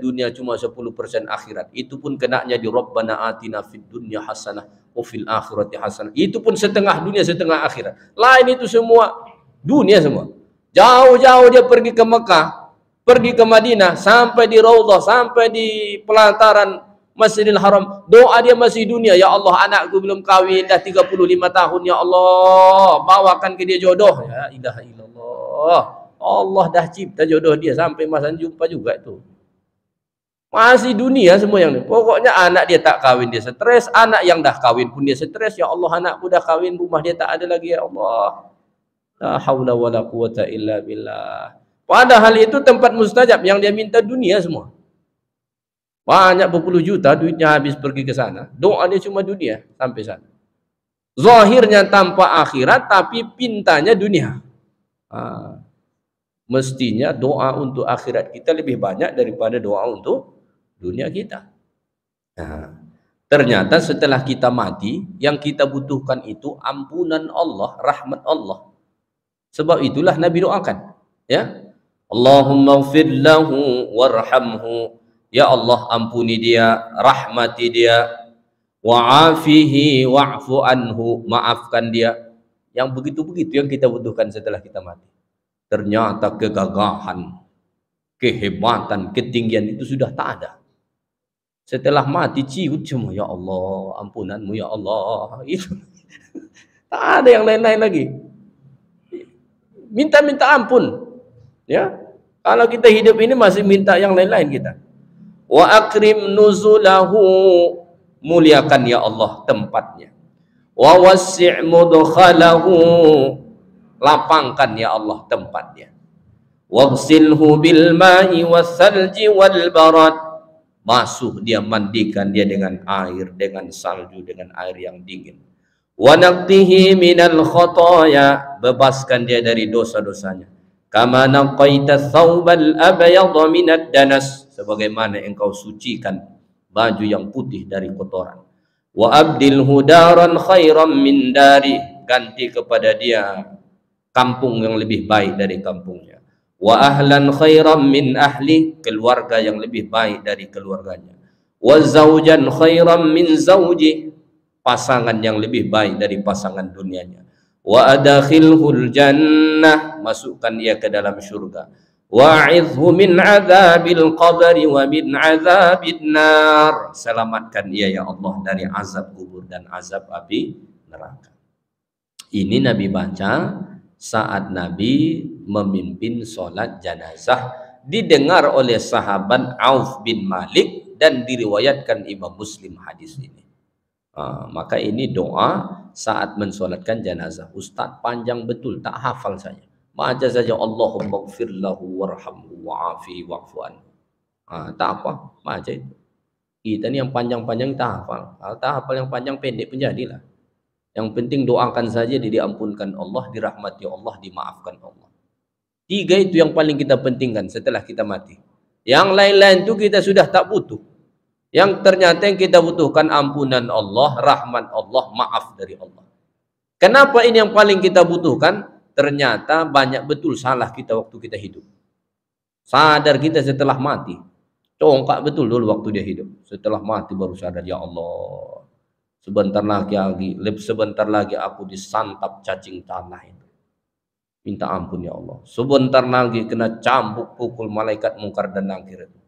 Speaker 1: dunia, cuma 10% akhirat. Itu pun kenanya di Rabbana atina fid dunya hasanah wa fil akhirati hasanah. Itu pun setengah dunia, setengah akhirat. Lain itu semua dunia semua. Jauh-jauh dia pergi ke Mekah, pergi ke Madinah, sampai di Raudhah, sampai di pelataran Masjidil Haram. Doa dia masih dunia. Ya Allah, anakku belum kawin, dah 35 tahun. Ya Allah, bawakan ke dia jodoh. Ya ilaha illallah. Allah dah cipta jodoh dia sampai masa jumpa juga itu. Masih dunia semua yang ini. Pokoknya anak dia tak kawin dia stres, anak yang dah kawin pun dia stres. Ya Allah, anakku dah kawin, rumah dia tak ada lagi. Ya Allah. La haula wala quwata illa billah. Padahal itu tempat mustajab, yang dia minta dunia semua. Banyak berpuluh juta duitnya habis pergi ke sana. Doa dia cuma dunia sampai sana. Zahirnya tanpa akhirat tapi pintanya dunia. Mestinya doa untuk akhirat kita lebih banyak daripada doa untuk dunia kita. Ternyata setelah kita mati, yang kita butuhkan itu ampunan Allah, rahmat Allah. Sebab itulah Nabi doakan, ya. Allahumma ighfir lahu warhamhu. Ya Allah, ampuni dia, rahmati dia. Wa'afihi wa'fu anhu, maafkan dia. Yang begitu-begitu yang kita butuhkan setelah kita mati. Ternyata kegagahan, kehebatan, ketinggian itu sudah tak ada. Setelah mati ciut cuma ya Allah, ampunanmu ya Allah. Itu tak ada yang lain-lain lagi. Minta ampun, ya. Kalau kita hidup ini masih minta yang lain-lain kita. Wa akrim nuzulahu, muliakan ya Allah tempatnya. Wa wasi' mudkhalahu, lapangkan ya Allah tempatnya. Waghsilhu bil ma'i wassalji wal barad, basuh dia, mandikan dia dengan air, dengan salju, dengan air yang dingin. Wa naqtihi minal khataya, bebaskan dia dari dosa-dosanya. Kama naqaita thawbal abyadha minad danas, sebagaimana engkau sucikan baju yang putih dari kotoran. Wa abdilhu daran khairan min dari, ganti kepada dia kampung yang lebih baik dari kampungnya. Wa ahlan khairan min ahli, keluarga yang lebih baik dari keluarganya. Wa zawjan khairan min zawji, pasangan yang lebih baik dari pasangan dunianya. Wa adakhilhul jannah, masukkan ia ke dalam syurga. Wa'idhu min azabil qabri wa min azabin nar, selamatkan ia ya Allah dari azab kubur dan azab api neraka. Ini Nabi baca saat Nabi memimpin sholat jenazah, didengar oleh sahabat Auf bin Malik dan diriwayatkan Imam Muslim hadis ini. Maka ini doa saat mensolatkan jenazah. Ustaz panjang betul, tak hafal saya. Baca saja Allahumma ighfir lahu warhamhu wa'afihi wa'fu anhu. Tak apa, baca itu. Kita ni yang panjang-panjang tak hafal. Kalau tak hafal yang panjang, pendek pun jadilah. Yang penting doakan saja diampunkan Allah, dirahmati Allah, dimaafkan Allah. 3 itu yang paling kita pentingkan setelah kita mati. Yang lain-lain itu kita sudah tak butuh. Yang ternyata yang kita butuhkan ampunan Allah, rahmat Allah, maaf dari Allah. Kenapa ini yang paling kita butuhkan? Ternyata banyak betul salah kita waktu kita hidup. Sadar kita setelah mati. Congkak betul dulu waktu dia hidup. Setelah mati baru sadar, ya Allah, sebentar lagi aku disantap cacing tanah itu. Minta ampun ya Allah. Sebentar lagi kena cambuk pukul malaikat mungkar dan nakir itu.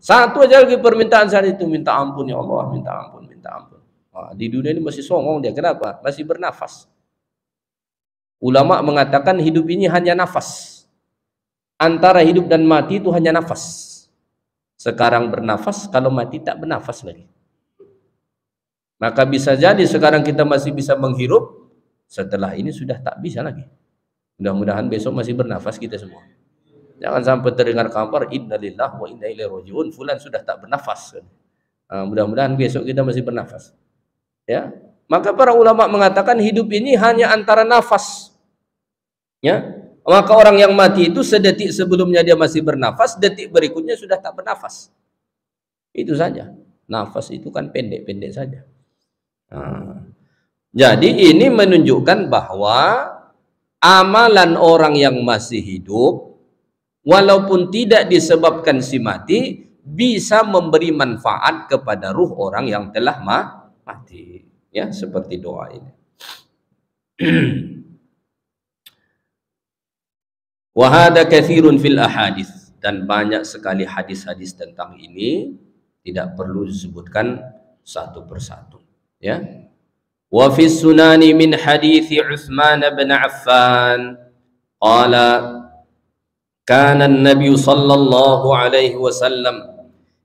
Speaker 1: Satu aja lagi permintaan saat itu, minta ampun ya Allah, minta ampun, minta ampun. Di dunia ini masih songong dia. Kenapa? Masih bernafas. Ulama mengatakan hidup ini hanya nafas. Antara hidup dan mati itu hanya nafas. Sekarang bernafas, kalau mati tak bernafas lagi. Maka bisa jadi sekarang kita masih bisa menghirup, setelah ini sudah tak bisa lagi. Mudah-mudahan besok masih bernafas kita semua. Jangan sampai terdengar kabar innalillahi wa inna ilaihi rajiun, fulan sudah tak bernafas. Mudah-mudahan besok kita masih bernafas. Ya. Maka para ulama mengatakan hidup ini hanya antara nafas. Ya. Maka orang yang mati itu sedetik sebelumnya dia masih bernafas, detik berikutnya sudah tak bernafas. Itu saja. Nafas itu kan pendek-pendek saja. Jadi ini menunjukkan bahwa amalan orang yang masih hidup, walaupun tidak disebabkan si mati, bisa memberi manfaat kepada ruh orang yang telah mati. Ya, seperti doa ini. Wahada kathirun fil ahadits, dan banyak sekali hadis-hadis tentang ini, tidak perlu disebutkan satu persatu. Ya. Wa fi sunani min hadits Utsman bin Affan qala kana an-nabiy sallallahu alaihi wasallam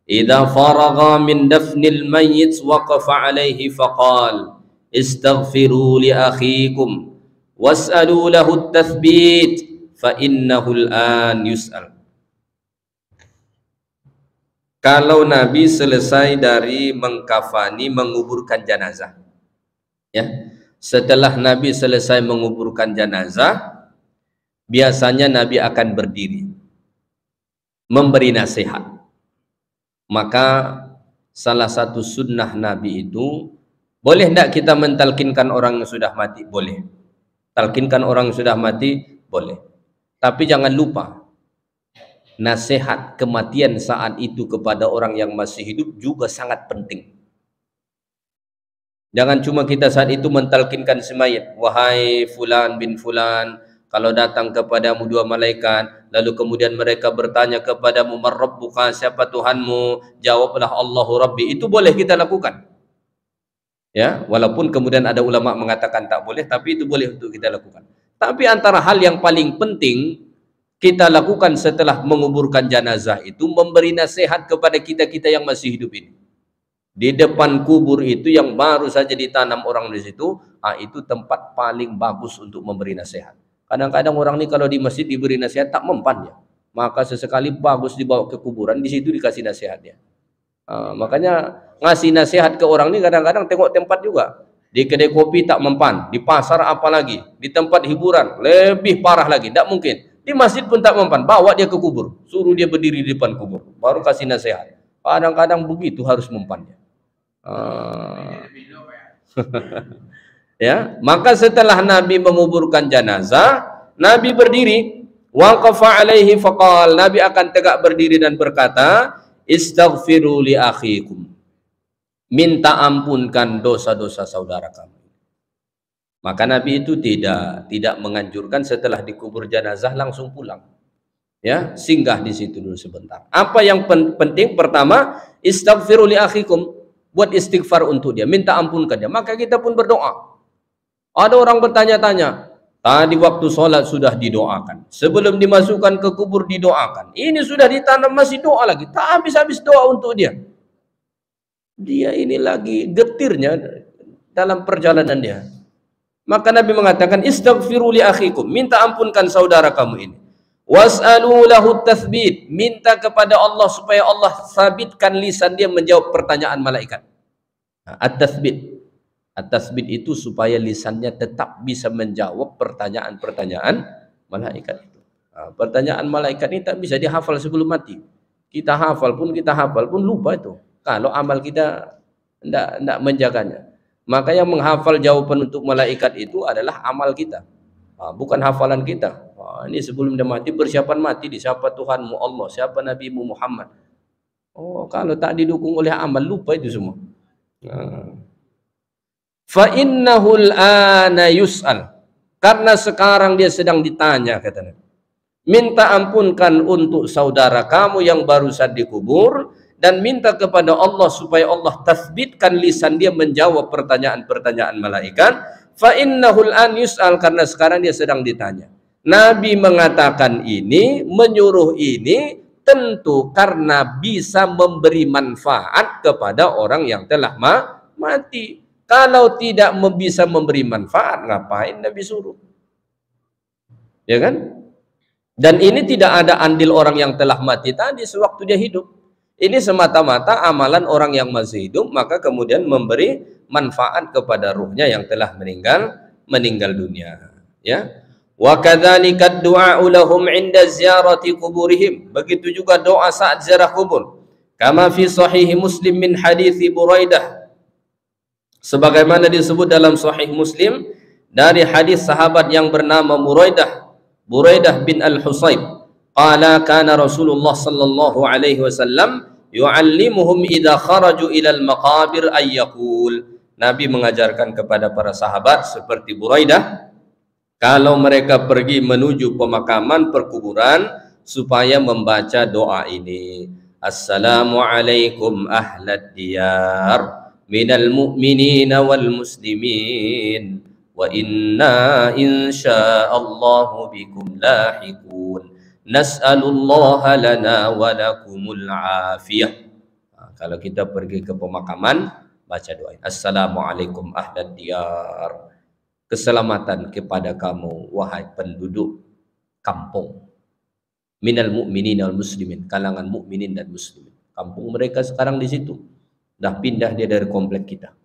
Speaker 1: idza faragha min dafnil mayyit waqafa alaihi faqala istaghfiru li akhikum was'alu lahu at-tathbit fa innahu al-an yus'al. Kalau Nabi selesai dari mengkafani, menguburkan jenazah, ya, setelah Nabi selesai menguburkan jenazah, biasanya Nabi akan berdiri memberi nasihat. Maka salah satu sunnah Nabi itu, boleh tidak kita mentalkinkan orang yang sudah mati? Boleh. Talkinkan orang yang sudah mati? Boleh. Tapi jangan lupa, nasihat kematian saat itu kepada orang yang masih hidup juga sangat penting. Jangan cuma kita saat itu mentalkinkan si mayit, wahai fulan bin fulan, kalau datang kepadamu dua malaikat, lalu kemudian mereka bertanya kepadamu, man rabbuka, siapa Tuhanmu? Jawablah Allahu Rabbi. Itu boleh kita lakukan. Ya, walaupun kemudian ada ulama mengatakan tak boleh, tapi itu boleh untuk kita lakukan. Tapi antara hal yang paling penting kita lakukan setelah menguburkan jenazah itu, memberi nasihat kepada kita-kita yang masih hidup ini. Di depan kubur itu yang baru saja ditanam orang di situ, itu tempat paling bagus untuk memberi nasihat. Kadang-kadang orang ini kalau di masjid diberi nasihat tak mempan ya. Maka sesekali bagus dibawa ke kuburan, di situ dikasih nasihatnya. Makanya ngasih nasihat ke orang ini kadang-kadang tengok tempat juga. Di kedai kopi tak mempan, di pasar apalagi, di tempat hiburan lebih parah lagi, tak mungkin. Di masjid pun tak mempan, bawa dia ke kubur, suruh dia berdiri di depan kubur, baru kasih nasihat. Kadang-kadang begitu harus mempannya. Ya, maka setelah Nabi menguburkan jenazah, Nabi berdiri, waqafa alaihi faqal, Nabi akan tegak berdiri dan berkata, istaghfiru li akhikum, minta ampunkan dosa-dosa saudara kamu. Maka Nabi itu tidak menganjurkan setelah dikubur jenazah langsung pulang. Ya, singgah di situ dulu sebentar. Apa yang penting? Pertama, istaghfiru li akhikum, buat istighfar untuk dia, minta ampunkan dia. Maka kita pun berdoa. Ada orang bertanya-tanya, tadi waktu sholat sudah didoakan, sebelum dimasukkan ke kubur didoakan, ini sudah ditanam masih doa lagi, tak habis-habis doa untuk dia. Dia ini lagi getirnya dalam perjalanan dia. Maka Nabi mengatakan, istaghfiru li akhikum, minta ampunkan saudara kamu ini. Was'alu lahu tathbit, minta kepada Allah supaya Allah sabitkan lisan dia menjawab pertanyaan malaikat. At-tathbit. At-tathbit itu supaya lisannya tetap bisa menjawab pertanyaan-pertanyaan malaikat itu. Pertanyaan malaikat ini tak bisa dihafal sebelum mati. Kita hafal pun lupa itu. Kalau amal kita tidak menjaganya. Maka yang menghafal jawaban untuk malaikat itu adalah amal kita, bukan hafalan kita. Ini sebelum dia mati, persiapan mati di siapa Tuhanmu Allah, siapa Nabimu Muhammad. Kalau tak didukung oleh amal, lupa itu semua. Fa innahul ana yus'al, karena sekarang dia sedang ditanya, katanya. Minta ampunkan untuk saudara kamu yang barusan dikubur, dan minta kepada Allah supaya Allah tasbitkan lisan dia menjawab pertanyaan-pertanyaan malaikat. Fa innahul an yus'al, karena sekarang dia sedang ditanya. Nabi mengatakan ini, menyuruh ini tentu karena bisa memberi manfaat kepada orang yang telah mati. Kalau tidak bisa memberi manfaat, ngapain Nabi suruh? Ya kan? Dan ini tidak ada andil orang yang telah mati tadi sewaktu dia hidup. Ini semata-mata amalan orang yang masih hidup, maka kemudian memberi manfaat kepada ruhnya yang telah meninggal dunia. Ya. Wa kadzalika du'a'u lahum 'inda ziyarati kuburihim. Begitu juga doa saat ziarah kubur. Kama fi sahih Muslim min hadits Buraidah. Sebagaimana disebut dalam Sahih Muslim dari hadis sahabat yang bernama Buraidah bin Al-Husayb. Qala kana Rasulullah sallallahu alaihi wasallam yu'allimuhum idza kharaju ila al-maqabir ay yaqul. Nabi mengajarkan kepada para sahabat seperti Buraidah, kalau mereka pergi menuju pemakaman perkuburan, supaya membaca doa ini. Assalamualaikum ahlad diyar minal mu'minina wal muslimin wa inna insya'allahu bikum lahiqun nas'alullaha lana wa lakumul afiyah. Kalau kita pergi ke pemakaman, baca doa. Assalamualaikum ahlad diyar, keselamatan kepada kamu wahai penduduk kampung, minal mu'minina wal muslimin, kalangan mukminin dan muslimin. Kampung mereka sekarang di situ. Dah pindah dia dari komplek kita.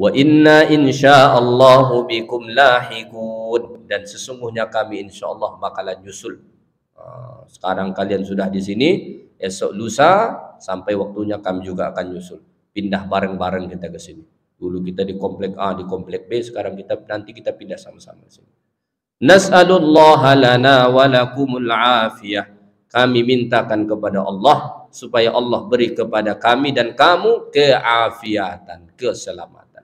Speaker 1: Wa inna insya'allahu bikum lahiqun, dan sesungguhnya kami insyaallah bakalan nyusul. Sekarang kalian sudah di sini, esok lusa sampai waktunya kami juga akan nyusul. Pindah bareng-bareng kita ke sini. Dulu kita di komplek A, di komplek B, sekarang nanti kita pindah sama-sama ke sini. Nas'alullaha lana wa lakumul afiyah. Kami mintakan kepada Allah supaya Allah beri kepada kami dan kamu keafiatan, keselamatan.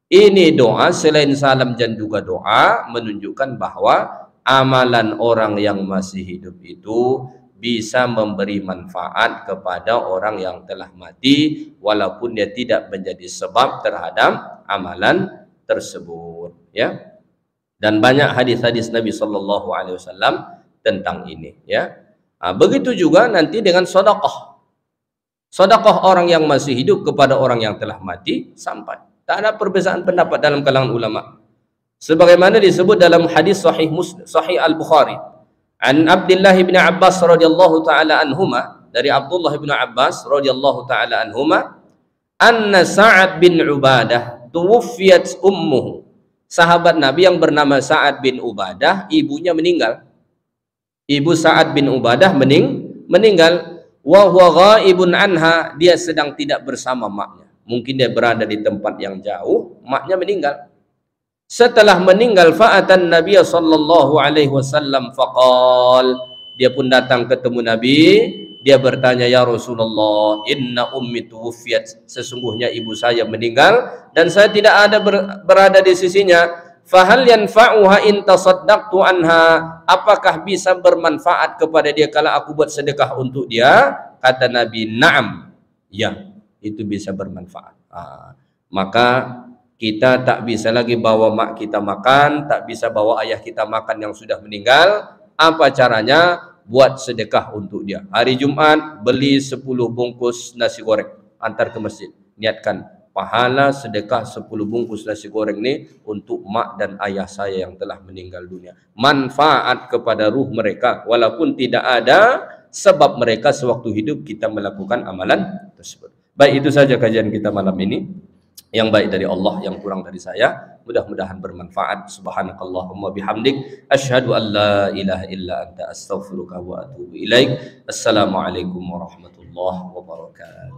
Speaker 1: Ini doa selain salam dan juga doa menunjukkan bahwa amalan orang yang masih hidup itu bisa memberi manfaat kepada orang yang telah mati, walaupun dia tidak menjadi sebab terhadap amalan tersebut, ya. Dan banyak hadis-hadis Nabi Shallallahu Alaihi Wasallam tentang ini, ya. Begitu juga nanti dengan sedekah. Sedekah orang yang masih hidup kepada orang yang telah mati sampai. Tak ada perbezaan pendapat dalam kalangan ulama. Sebagaimana disebut dalam hadis sahih Al-Bukhari. An Abdullah bin Abbas radhiyallahu taala anhuma, dari Abdullah bin Abbas radhiyallahu taala anhuma, anna Sa'ad bin Ubadah tuwfiyat ummuhu. Sahabat Nabi yang bernama Sa'ad bin Ubadah, ibunya meninggal. Ibu Sa'ad bin Ubadah meninggal. Wa huwa ghaibun anha, dia sedang tidak bersama maknya. Mungkin dia berada di tempat yang jauh, maknya meninggal. Setelah meninggal, fa'atan Nabi sallallahu alaihi wasallam faqal, dia pun datang ketemu Nabi, dia bertanya, ya Rasulullah, inna ummi tuwfiyat, sesungguhnya ibu saya meninggal dan saya tidak ada berada di sisinya. Fahal yanfa'uha in tasaddaqtu anha, apakah bisa bermanfaat kepada dia kalau aku buat sedekah untuk dia? Kata Nabi, na'am, ya, itu bisa bermanfaat. Maka kita tak bisa lagi bawa mak kita makan, tak bisa bawa ayah kita makan yang sudah meninggal. Apa caranya? Buat sedekah untuk dia. Hari Jumat beli 10 bungkus nasi goreng, antar ke masjid. Niatkan pahala sedekah 10 bungkus nasi goreng ini untuk mak dan ayah saya yang telah meninggal dunia. Manfaat kepada ruh mereka, walaupun tidak ada sebab mereka sewaktu hidup kita melakukan amalan tersebut. Baik, itu saja kajian kita malam ini. Yang baik dari Allah, yang kurang dari saya. Mudah-mudahan bermanfaat. Subhanakallahumma bihamdik, asyhadu an la ilaha illa anta, astaghfiruka wa atubu ilaik. Assalamualaikum warahmatullahi wabarakatuh.